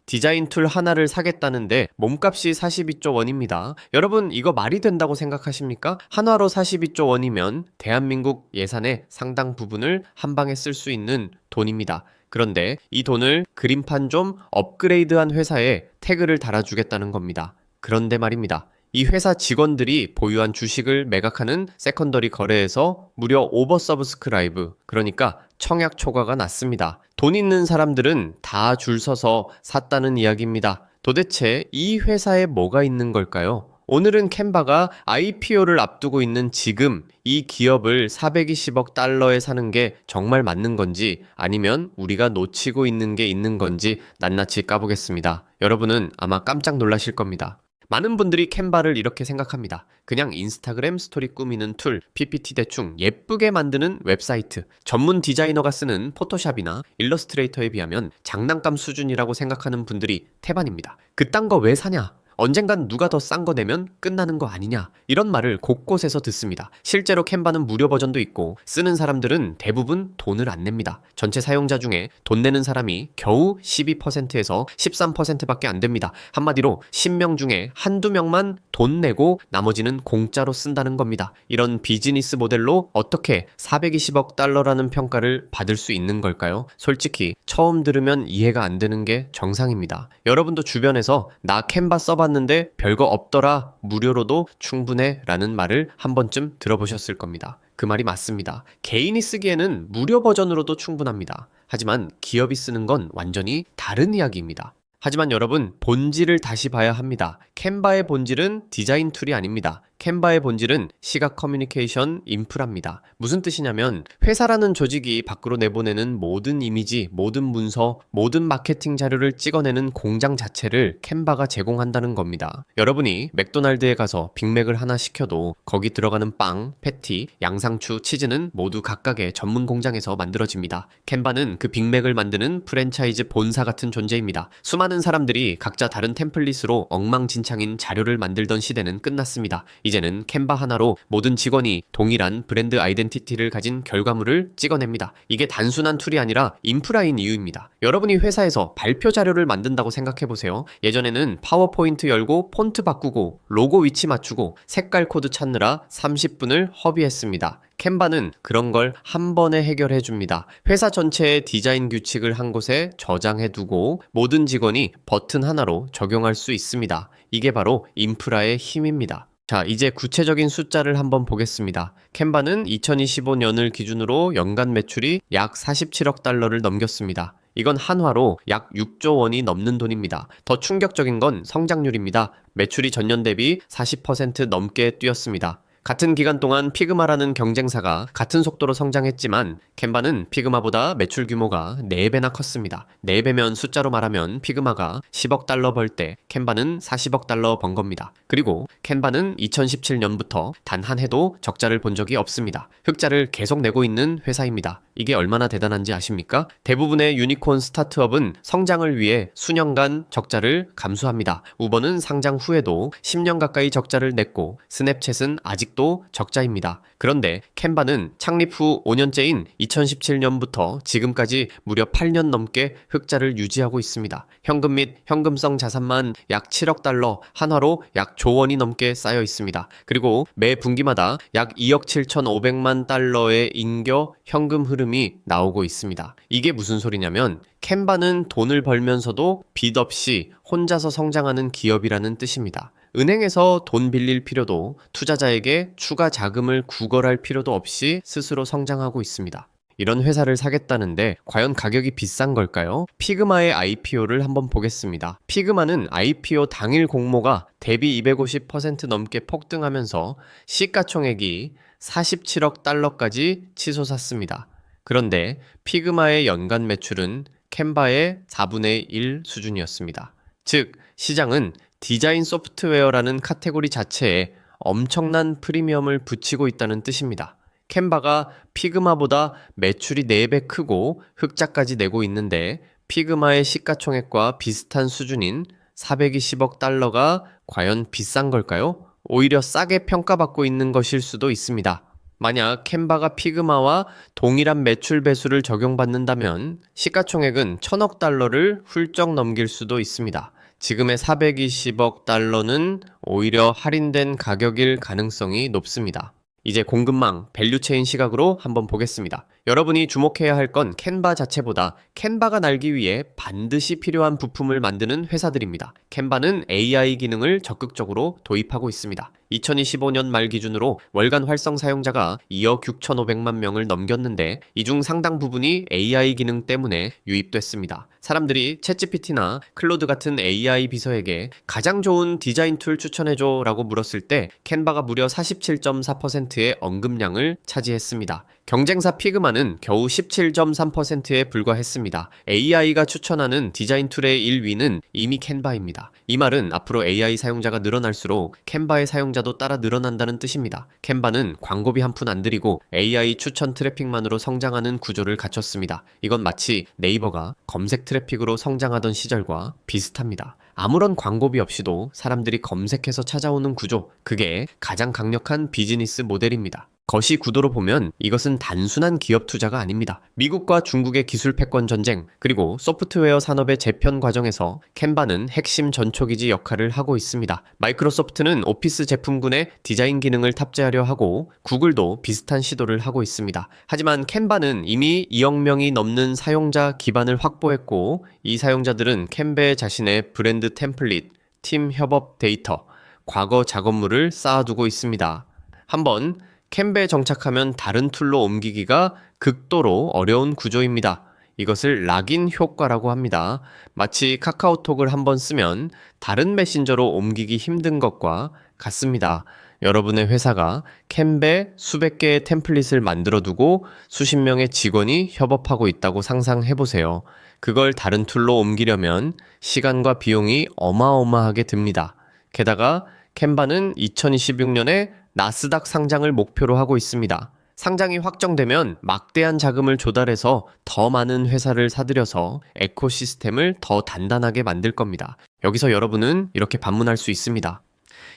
디자인 툴 하나를 사겠다는데 몸값이 42조 원입니다. 여러분 이거 말이 된다고 생각하십니까? 한화로 42조 원이면 대한민국 예산의 상당 부분을 한 방에 쓸 수 있는 돈입니다. 그런데 이 돈을 그림판 좀 업그레이드한 회사에 태그를 달아주겠다는 겁니다. 그런데 말입니다. 이 회사 직원들이 보유한 주식을 매각하는 세컨더리 거래에서 무려 오버 서브스크라이브, 그러니까 청약 초과가 났습니다. 돈 있는 사람들은 다 줄 서서 샀다는 이야기입니다. 도대체 이 회사에 뭐가 있는 걸까요? 오늘은 캔바가 IPO를 앞두고 있는 지금 이 기업을 420억 달러에 사는 게 정말 맞는 건지 아니면 우리가 놓치고 있는 게 있는 건지 낱낱이 까보겠습니다. 여러분은 아마 깜짝 놀라실 겁니다. 많은 분들이 캔바를 이렇게 생각합니다. 그냥 인스타그램 스토리 꾸미는 툴, PPT 대충 예쁘게 만드는 웹사이트, 전문 디자이너가 쓰는 포토샵이나 일러스트레이터에 비하면 장난감 수준이라고 생각하는 분들이 태반입니다. 그딴 거 왜 사냐? 언젠간 누가 더 싼 거 내면 끝나는 거 아니냐? 이런 말을 곳곳에서 듣습니다. 실제로 캔바는 무료 버전도 있고 쓰는 사람들은 대부분 돈을 안 냅니다. 전체 사용자 중에 돈 내는 사람이 겨우 12%에서 13%밖에 안 됩니다. 한마디로 10명 중에 한두 명만 돈 내고 나머지는 공짜로 쓴다는 겁니다. 이런 비즈니스 모델로 어떻게 420억 달러라는 평가를 받을 수 있는 걸까요? 솔직히 처음 들으면 이해가 안 되는 게 정상입니다. 여러분도 주변에서 나 캔바 써봤는데 별거 없더라, 무료로도 충분해 라는 말을 한 번쯤 들어보셨을 겁니다. 그 말이 맞습니다. 개인이 쓰기에는 무료 버전으로도 충분합니다. 하지만 기업이 쓰는 건 완전히 다른 이야기입니다. 하지만 여러분, 본질을 다시 봐야 합니다. 캔바의 본질은 디자인 툴이 아닙니다. 캔바의 본질은 시각 커뮤니케이션 인프라입니다. 무슨 뜻이냐면 회사라는 조직이 밖으로 내보내는 모든 이미지, 모든 문서, 모든 마케팅 자료를 찍어내는 공장 자체를 캔바가 제공한다는 겁니다. 여러분이 맥도날드에 가서 빅맥을 하나 시켜도 거기 들어가는 빵, 패티, 양상추, 치즈는 모두 각각의 전문 공장에서 만들어집니다. 캔바는 그 빅맥을 만드는 프랜차이즈 본사 같은 존재입니다. 수많은 사람들이 각자 다른 템플릿으로 엉망진창인 자료를 만들던 시대는 끝났습니다. 이제는 캔바 하나로 모든 직원이 동일한 브랜드 아이덴티티를 가진 결과물을 찍어냅니다. 이게 단순한 툴이 아니라 인프라인 이유입니다. 여러분이 회사에서 발표 자료를 만든다고 생각해보세요. 예전에는 파워포인트 열고 폰트 바꾸고 로고 위치 맞추고 색깔 코드 찾느라 30분을 허비했습니다. 캔바는 그런 걸 한 번에 해결해 줍니다. 회사 전체의 디자인 규칙을 한 곳에 저장해 두고 모든 직원이 버튼 하나로 적용할 수 있습니다. 이게 바로 인프라의 힘입니다. 자, 이제 구체적인 숫자를 한번 보겠습니다. 캔바는 2025년을 기준으로 연간 매출이 약 47억 달러를 넘겼습니다. 이건 한화로 약 6조 원이 넘는 돈입니다. 더 충격적인 건 성장률입니다. 매출이 전년 대비 40% 넘게 뛰었습니다. 같은 기간 동안 피그마라는 경쟁사가 같은 속도로 성장했지만 캔바는 피그마보다 매출 규모가 4배나 컸습니다. 4배면 숫자로 말하면 피그마가 10억 달러 벌 때 캔바는 40억 달러 번 겁니다. 그리고 캔바는 2017년부터 단 한 해도 적자를 본 적이 없습니다. 흑자를 계속 내고 있는 회사입니다. 이게 얼마나 대단한지 아십니까? 대부분의 유니콘 스타트업은 성장을 위해 수년간 적자를 감수합니다. 우버는 상장 후에도 10년 가까이 적자를 냈고 스냅챗은 아직도 적자입니다. 그런데 캔바는 창립 후 5년째인 2017년부터 지금까지 무려 8년 넘게 흑자를 유지하고 있습니다. 현금 및 현금성 자산만 약 7억 달러, 한화로 약 조 원이 넘게 쌓여 있습니다. 그리고 매 분기마다 약 2억 7,500만 달러의 인겨 현금 흐름이 나오고 있습니다. 이게 무슨 소리냐면 캔바는 돈을 벌면서도 빚 없이 혼자서 성장하는 기업이라는 뜻입니다. 은행에서 돈 빌릴 필요도, 투자자에게 추가 자금을 구걸할 필요도 없이 스스로 성장하고 있습니다. 이런 회사를 사겠다는데 과연 가격이 비싼 걸까요? 피그마의 IPO를 한번 보겠습니다. 피그마는 IPO 당일 공모가 대비 250% 넘게 폭등하면서 시가총액이 47억 달러까지 치솟았습니다. 그런데 피그마의 연간 매출은 캔바의 4분의 1 수준이었습니다. 즉, 시장은 디자인 소프트웨어라는 카테고리 자체에 엄청난 프리미엄을 붙이고 있다는 뜻입니다. 캔바가 피그마보다 매출이 4배 크고 흑자까지 내고 있는데 피그마의 시가총액과 비슷한 수준인 420억 달러가 과연 비싼 걸까요? 오히려 싸게 평가받고 있는 것일 수도 있습니다. 만약 캔바가 피그마와 동일한 매출 배수를 적용받는다면 시가총액은 1000억 달러를 훌쩍 넘길 수도 있습니다. 지금의 420억 달러는 오히려 할인된 가격일 가능성이 높습니다. 이제 공급망, 밸류체인 시각으로 한번 보겠습니다. 여러분이 주목해야 할 건 캔바 자체보다 캔바가 날기 위해 반드시 필요한 부품을 만드는 회사들입니다. 캔바는 AI 기능을 적극적으로 도입하고 있습니다. 2025년 말 기준으로 월간 활성 사용자가 2억 6,500만 명을 넘겼는데 이 중 상당 부분이 AI 기능 때문에 유입됐습니다. 사람들이 챗GPT나 클로드 같은 AI 비서에게 가장 좋은 디자인 툴 추천해줘 라고 물었을 때 캔바가 무려 47.4%의 언급량을 차지했습니다. 경쟁사 피그마는 겨우 17.3%에 불과했습니다. AI가 추천하는 디자인 툴의 1위는 이미 캔바입니다. 이 말은 앞으로 AI 사용자가 늘어날수록 캔바의 사용자도 따라 늘어난다는 뜻입니다. 캔바는 광고비 한 푼 안 들이고 AI 추천 트래픽만으로 성장하는 구조를 갖췄습니다. 이건 마치 네이버가 검색 트래픽으로 성장하던 시절과 비슷합니다. 아무런 광고비 없이도 사람들이 검색해서 찾아오는 구조, 그게 가장 강력한 비즈니스 모델입니다. 거시 구도로 보면 이것은 단순한 기업 투자가 아닙니다. 미국과 중국의 기술 패권 전쟁, 그리고 소프트웨어 산업의 재편 과정에서 캔바는 핵심 전초기지 역할을 하고 있습니다. 마이크로소프트는 오피스 제품군에 디자인 기능을 탑재하려 하고 구글도 비슷한 시도를 하고 있습니다. 하지만 캔바는 이미 2억 명이 넘는 사용자 기반을 확보했고 이 사용자들은 캔바 자신의 브랜드 템플릿, 팀 협업 데이터, 과거 작업물을 쌓아두고 있습니다. 한번 캔바에 정착하면 다른 툴로 옮기기가 극도로 어려운 구조입니다. 이것을 락인 효과라고 합니다. 마치 카카오톡을 한번 쓰면 다른 메신저로 옮기기 힘든 것과 같습니다. 여러분의 회사가 캔바에 수백 개의 템플릿을 만들어 두고 수십 명의 직원이 협업하고 있다고 상상해 보세요. 그걸 다른 툴로 옮기려면 시간과 비용이 어마어마하게 듭니다. 게다가 캔바는 2026년에 나스닥 상장을 목표로 하고 있습니다. 상장이 확정되면 막대한 자금을 조달해서 더 많은 회사를 사들여서 에코시스템을 더 단단하게 만들 겁니다. 여기서 여러분은 이렇게 반문할 수 있습니다.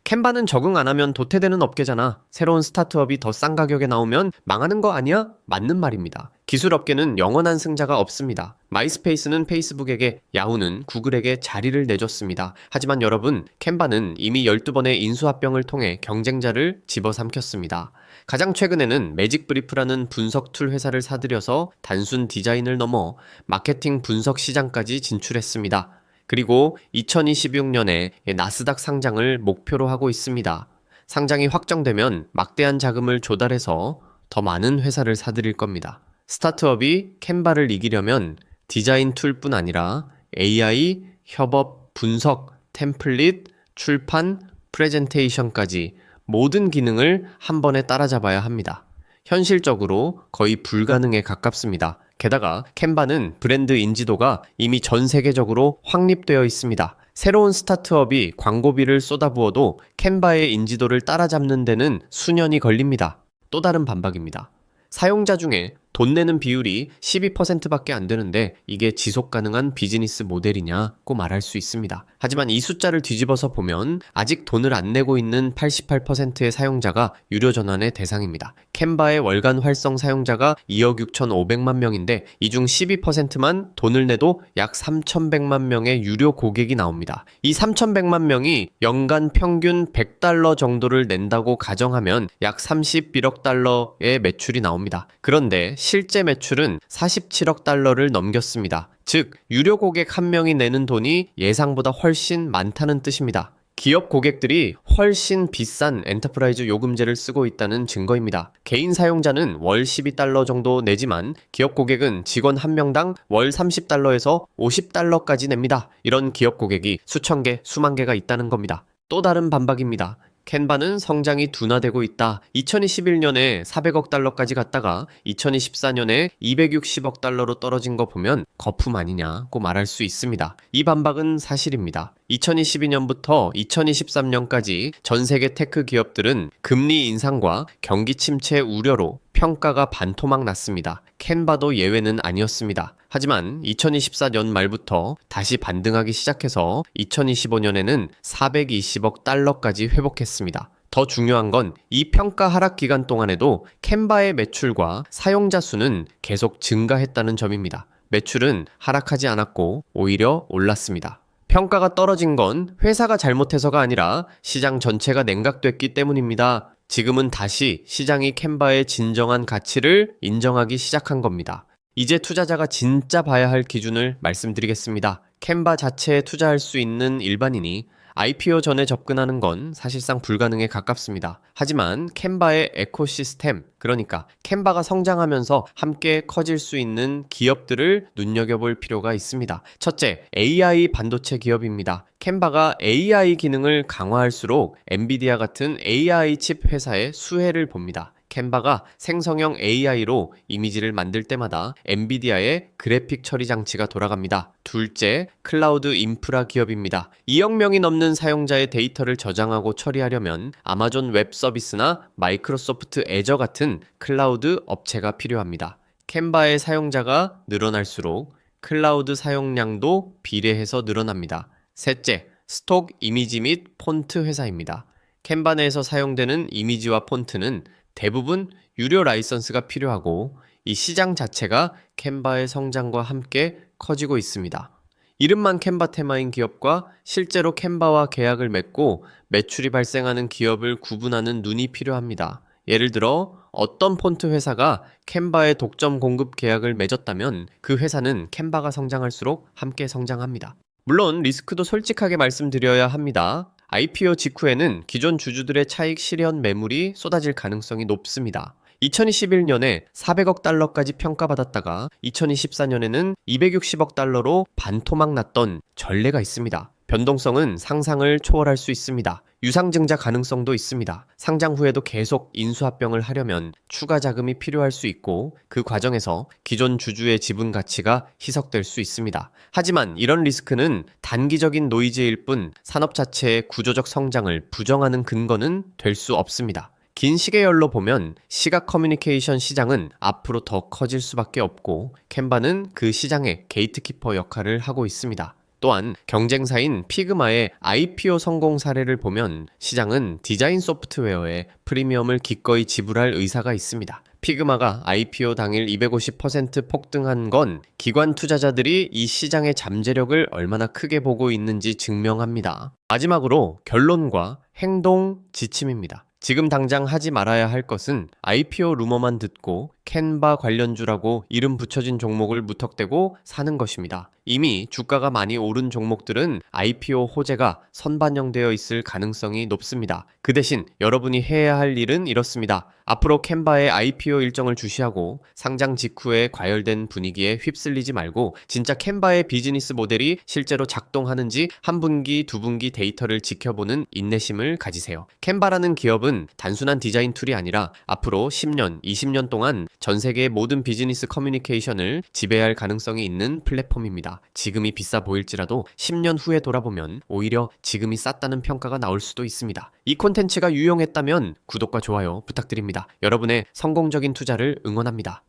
캔바는 적응 안 하면 도태되는 업계잖아. 새로운 스타트업이 더 싼 가격에 나오면 망하는 거 아니야? 맞는 말입니다. 기술 업계는 영원한 승자가 없습니다. 마이스페이스는 페이스북에게, 야후는 구글에게 자리를 내줬습니다. 하지만 여러분, 캔바는 이미 12번의 인수합병을 통해 경쟁자를 집어삼켰습니다. 가장 최근에는 매직브리프라는 분석 툴 회사를 사들여서 단순 디자인을 넘어 마케팅 분석 시장까지 진출했습니다. 그리고 2026년에 나스닥 상장을 목표로 하고 있습니다. 상장이 확정되면 막대한 자금을 조달해서 더 많은 회사를 사들일 겁니다. 스타트업이 캔바를 이기려면 디자인 툴뿐 아니라 AI, 협업, 분석, 템플릿, 출판, 프레젠테이션까지 모든 기능을 한 번에 따라잡아야 합니다. 현실적으로 거의 불가능에 가깝습니다. 게다가 캔바는 브랜드 인지도가 이미 전 세계적으로 확립되어 있습니다. 새로운 스타트업이 광고비를 쏟아부어도 캔바의 인지도를 따라잡는 데는 수년이 걸립니다. 또 다른 반박입니다. 사용자 중에 돈 내는 비율이 12%밖에 안 되는데 이게 지속 가능한 비즈니스 모델이냐고 말할 수 있습니다. 하지만 이 숫자를 뒤집어서 보면 아직 돈을 안 내고 있는 88%의 사용자가 유료 전환의 대상입니다. 캔바의 월간 활성 사용자가 2억 6,500만 명인데 이 중 12%만 돈을 내도 약 3,100만 명의 유료 고객이 나옵니다. 이 3,100만 명이 연간 평균 100달러 정도를 낸다고 가정하면 약 31억 달러의 매출이 나옵니다. 그런데 실제 매출은 47억 달러를 넘겼습니다. 즉, 유료 고객 한 명이 내는 돈이 예상보다 훨씬 많다는 뜻입니다. 기업 고객들이 훨씬 비싼 엔터프라이즈 요금제를 쓰고 있다는 증거입니다. 개인 사용자는 월 12달러 정도 내지만 기업 고객은 직원 한 명당 월 30달러에서 50달러까지 냅니다. 이런 기업 고객이 수천 개, 수만 개가 있다는 겁니다. 또 다른 반박입니다. 캔바는 성장이 둔화되고 있다. 2021년에 400억 달러까지 갔다가 2024년에 260억 달러로 떨어진 거 보면 거품 아니냐고 말할 수 있습니다. 이 반박은 사실입니다. 2022년부터 2023년까지 전 세계 테크 기업들은 금리 인상과 경기 침체 우려로 평가가 반토막 났습니다. 캔바도 예외는 아니었습니다. 하지만 2024년 말부터 다시 반등하기 시작해서 2025년에는 420억 달러까지 회복했습니다. 더 중요한 건 이 평가 하락 기간 동안에도 캔바의 매출과 사용자 수는 계속 증가했다는 점입니다. 매출은 하락하지 않았고 오히려 올랐습니다. 평가가 떨어진 건 회사가 잘못해서가 아니라 시장 전체가 냉각됐기 때문입니다. 지금은 다시 시장이 캔바의 진정한 가치를 인정하기 시작한 겁니다. 이제 투자자가 진짜 봐야 할 기준을 말씀드리겠습니다. 캔바 자체에 투자할 수 있는 일반인이 IPO 전에 접근하는 건 사실상 불가능에 가깝습니다. 하지만 캔바의 에코시스템, 그러니까 캔바가 성장하면서 함께 커질 수 있는 기업들을 눈여겨볼 필요가 있습니다. 첫째, AI 반도체 기업입니다. 캔바가 AI 기능을 강화할수록 엔비디아 같은 AI 칩 회사의 수혜를 봅니다. 캔바가 생성형 AI로 이미지를 만들 때마다 엔비디아의 그래픽 처리 장치가 돌아갑니다. 둘째, 클라우드 인프라 기업입니다. 2억 명이 넘는 사용자의 데이터를 저장하고 처리하려면 아마존 웹 서비스나 마이크로소프트 애저 같은 클라우드 업체가 필요합니다. 캔바의 사용자가 늘어날수록 클라우드 사용량도 비례해서 늘어납니다. 셋째, 스톡 이미지 및 폰트 회사입니다. 캔바 내에서 사용되는 이미지와 폰트는 대부분 유료 라이선스가 필요하고 이 시장 자체가 캔바의 성장과 함께 커지고 있습니다. 이름만 캔바 테마인 기업과 실제로 캔바와 계약을 맺고 매출이 발생하는 기업을 구분하는 눈이 필요합니다. 예를 들어 어떤 폰트 회사가 캔바의 독점 공급 계약을 맺었다면 그 회사는 캔바가 성장할수록 함께 성장합니다. 물론 리스크도 솔직하게 말씀드려야 합니다. IPO 직후에는 기존 주주들의 차익 실현 매물이 쏟아질 가능성이 높습니다. 2021년에 400억 달러까지 평가받았다가 2024년에는 260억 달러로 반토막 났던 전례가 있습니다. 변동성은 상상을 초월할 수 있습니다. 유상증자 가능성도 있습니다. 상장 후에도 계속 인수합병을 하려면 추가 자금이 필요할 수 있고 그 과정에서 기존 주주의 지분 가치가 희석될 수 있습니다. 하지만 이런 리스크는 단기적인 노이즈일 뿐 산업 자체의 구조적 성장을 부정하는 근거는 될 수 없습니다. 긴 시계열로 보면 시각 커뮤니케이션 시장은 앞으로 더 커질 수밖에 없고 캔바는 그 시장의 게이트키퍼 역할을 하고 있습니다. 또한 경쟁사인 피그마의 IPO 성공 사례를 보면 시장은 디자인 소프트웨어에 프리미엄을 기꺼이 지불할 의사가 있습니다. 피그마가 IPO 당일 250% 폭등한 건 기관 투자자들이 이 시장의 잠재력을 얼마나 크게 보고 있는지 증명합니다. 마지막으로 결론과 행동 지침입니다. 지금 당장 하지 말아야 할 것은 IPO 루머만 듣고 캔바 관련주라고 이름 붙여진 종목을 무턱대고 사는 것입니다. 이미 주가가 많이 오른 종목들은 IPO 호재가 선반영되어 있을 가능성이 높습니다. 그 대신 여러분이 해야 할 일은 이렇습니다. 앞으로 캔바의 IPO 일정을 주시하고 상장 직후에 과열된 분위기에 휩쓸리지 말고 진짜 캔바의 비즈니스 모델이 실제로 작동하는지 한 분기, 두 분기 데이터를 지켜보는 인내심을 가지세요. 캔바라는 기업은 단순한 디자인 툴이 아니라 앞으로 10년, 20년 동안 전 세계의 모든 비즈니스 커뮤니케이션을 지배할 가능성이 있는 플랫폼입니다. 지금이 비싸 보일지라도 10년 후에 돌아보면 오히려 지금이 쌌다는 평가가 나올 수도 있습니다. 이 콘텐츠가 유용했다면 구독과 좋아요 부탁드립니다. 여러분의 성공적인 투자를 응원합니다.